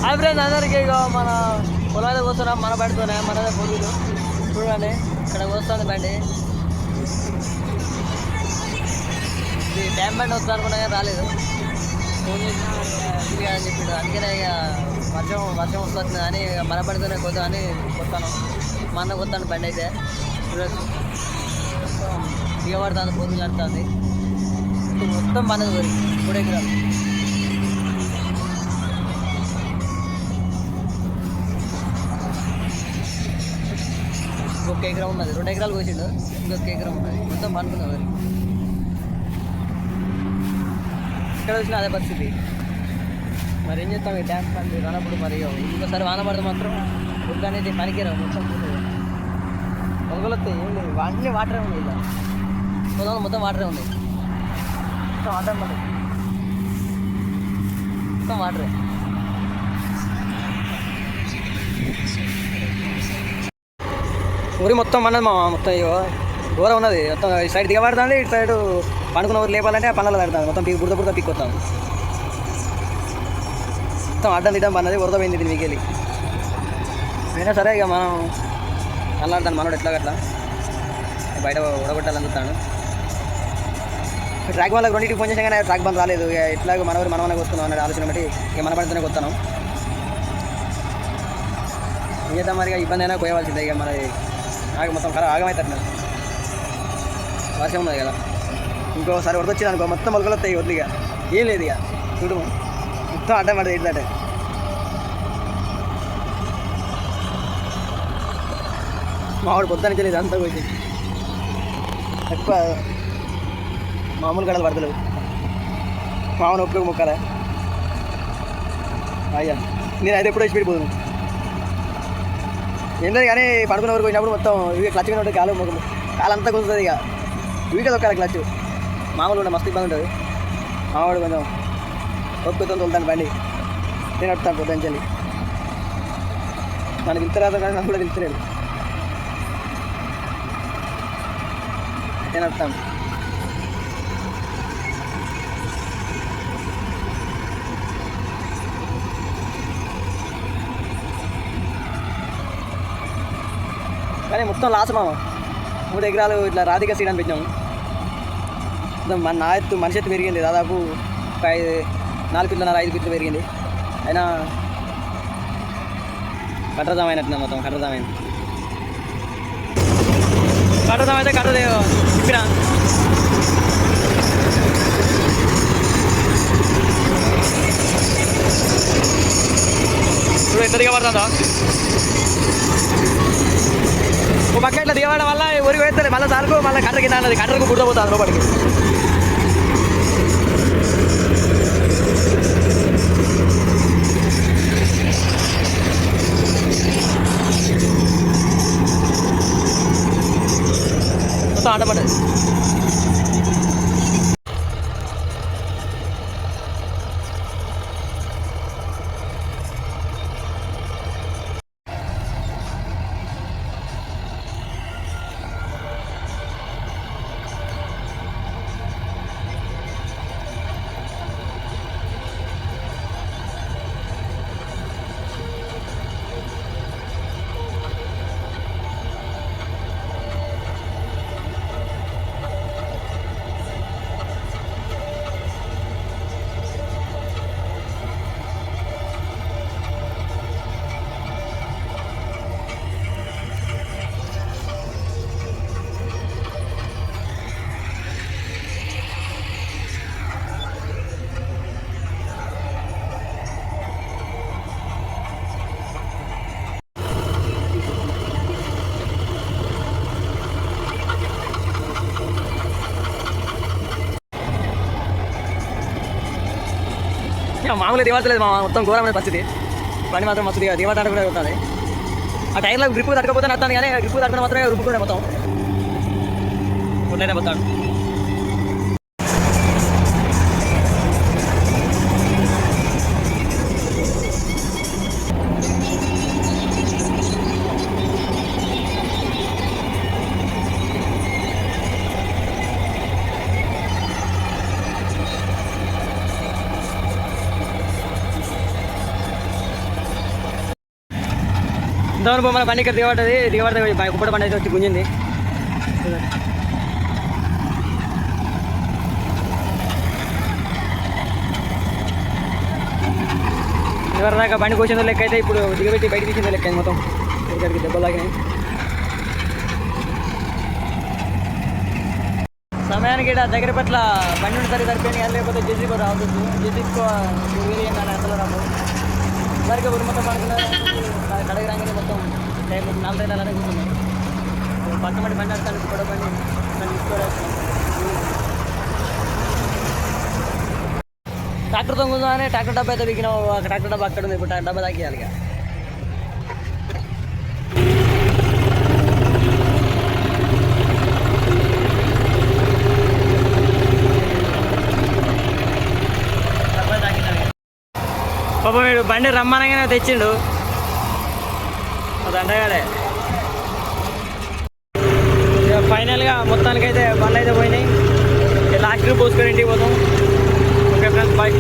Hi friends అందరికీ ఇక మన పొలాలు కూర్చున్నాం మన బండితోనే మనదే పొలాలు చూడండి ఇక్కడ వస్తుంది బండి ఇది డ్యామ్ బండి వస్తుంది అనుకున్నా రాలేదు ఫోన్ చేసినా అని చెప్పాడు అందుకనే ఇక వర్షం వస్తుంది అని మన బండితోనే కొద్దాం అని కొత్తాను మా అన్న కొత్తాను బండి అయితే చూడొచ్చు దిగబడుతుంది పొద్దు కడుతుంది మొత్తం మనది వరి 3 ఎకరాలు ఇంకొక ఎకరం ఉన్నది 2 ఎకరాలు కోసిండు ఇంకొక ఎకరం ఉన్నది మొత్తం పండుకున్నది వరి ఇక్కడ వచ్చిన అదే పరిస్థితి మరి ఏం చేస్తాం ఈ డ్యామ్ పండి రానప్పుడు మరి ఇంకోసారి వాన పడితే మాత్రం గుడ్డ అనేది పనికిరావు మొత్తం పొగలు వస్తాయి ఏం లేదు అన్నీ వాటరే ఉన్నాయి ఇలా పొలంలో మొత్తం వాటరే ఉన్నాయి మొత్తం వాటర్ మొత్తం వాటరే ఊరి మొత్తం అన్నది మా మొత్తం ఊర ఉన్నది మొత్తం ఈ సైడ్ దిగబడుతుంది ఇటు సైడ్ పండుకున్న ఊరు లేపాలంటే ఆ పనులు పెడుతుంది మొత్తం బురద పిక్కొస్తాం మొత్తం అడ్డం తిట్టం పన్నది ఉరద పోయింది దీని మీకెళ్ళి అయినా సరే ఇక మనం అల్లాడతాను మనోడు ఎట్లా గట్లా బయట ఉడగొట్టాలని చూస్తాను ట్రాక్ వాళ్ళకి రెండింటికి ఫోన్ చేసాం కానీ ట్రాక్ బంద్ రాలేదు ఇక ఎట్లాగో మనవరు మనమనే వస్తున్నాం అనే ఆలోచన బట్టి ఇక మన పడితేనే వస్తున్నాం ఏం చేద్దాం మరి ఇబ్బంది అయినా పోయవలసిందే ఇక మరి మొత్తం ఆగమవుతారు నేను వర్షం ఉన్నది కదా ఇంకోసారి వరద వచ్చింది అనుకో మొత్తం మొలకలు వస్తాయి వదిలిగా ఏం లేదు ఇక చూడు మొత్తం అడ్డం పడదు ఏంటంటే మామిడి పొద్దున తెలియదు అంతా పోయి ఎక్కువ మామూలు గడలు పడతలేవు మామూలు ఒప్పుడు మొక్కలే అయ్యా నేను అయితే ఎప్పుడో స్పీడ్ పోదును ఏంటంటే కానీ పడుకున్న వరకు పోయినప్పుడు మొత్తం ఇవి క్లచ్ మీద ఉంటుంది కాలంతా కూర్చుంటుంది ఇక ఇవికే దొక్కాలి క్లచ్ మామూలు కూడా మస్తు ఇబ్బంది ఉంటుంది మామూలు కొంచెం ఒప్పుతో తోలుతాను బండి నేను నడుపుతాను పొద్దున చెల్లి నన్ను పిలుతరాదు కానీ నాకు కూడా పిలుతలేదు నేను నడుపుతాను కానీ మొత్తం లాస్ మామ 3 ఎకరాలు ఇట్లా రాధిక సీడ్ అని పెట్టినాము మన నా ఎత్తు మనిషి ఎత్తు పెరిగింది దాదాపు 4 ఫీట్ల 5 ఫీట్లు పెరిగింది అయినా కట్టదాం అయినట్టు మొత్తం కట్టదాం అయితే కట్టదే తిప్పినా ఇప్పుడు ఎంత దిగబడుతుందో ఒక పక్క ఇట్లా దిగబడడం వల్ల ఊరికి వేస్తుంది మళ్ళీ సార్కు మళ్ళీ కట్టర్ కింద అన్నది కట్టరకు బుడ్డపోతుంది లోపలికి మొత్తం ఆటపడ్డది మామూలుగా దివాడలేదు మా మొత్తం ఘోరమైన పరిస్థితి బండి మాత్రం మస్తు దివాడ కూడా అవుతుంది ఆ టైర్లో గ్రిప్ తగ్గకపోతే వస్తాను కానీ గ్రిప్ తగ్గడం మాత్రమే రుబ్బుకుంటే మొత్తం ఉండేదే పోతాడు ఎంతవరకు మన బండి ఇక్కడ దిగబడుతుంది కుప్పటి బండి అయితే వచ్చి గుంజింది. ఎవరిదాకా బండి కూర్చుందో లెక్క అయితే ఇప్పుడు దిగబెట్టి బయటకు తీసిందో లెక్క మొత్తం ఇక్కడికి దెబ్బలు తాగినాయి. సమయానికి ఇక్కడ దగ్గర పట్ల బండి ఉండి సరిపోయింది కానీ లేకపోతే జెసిబి రావచ్చు. జెసిబికి వేరే ఏంటంటే అసలు రాదు సరిగ్గా ఊరు మొత్తం పడుకున్నారు. కడగ రాగానే మొత్తం టైం 4 నెలలనే కూర్చున్నాయి. పక్కమటి బండి వస్తాను కూడా బండి దాన్ని తీసుకోవాలి. ట్రాక్టర్తో కూర్చోని ట్రాక్టర్ డబ్బా అయితే బిగిన ట్రాక్టర్ డబ్బా అక్కడ ఉంది. ఇప్పుడు డబ్బా తాకియాలి. ఇక పాప వీడు బండి రమ్మనగానే తెచ్చిండు దండగాడే. ఫైనల్గా మొత్తానికైతే బండ్లు అయితే పోయినాయి. లాస్ట్ ట్రిప్ పోసుకొని ఇంటికి పోతాం. Okay friends, bye.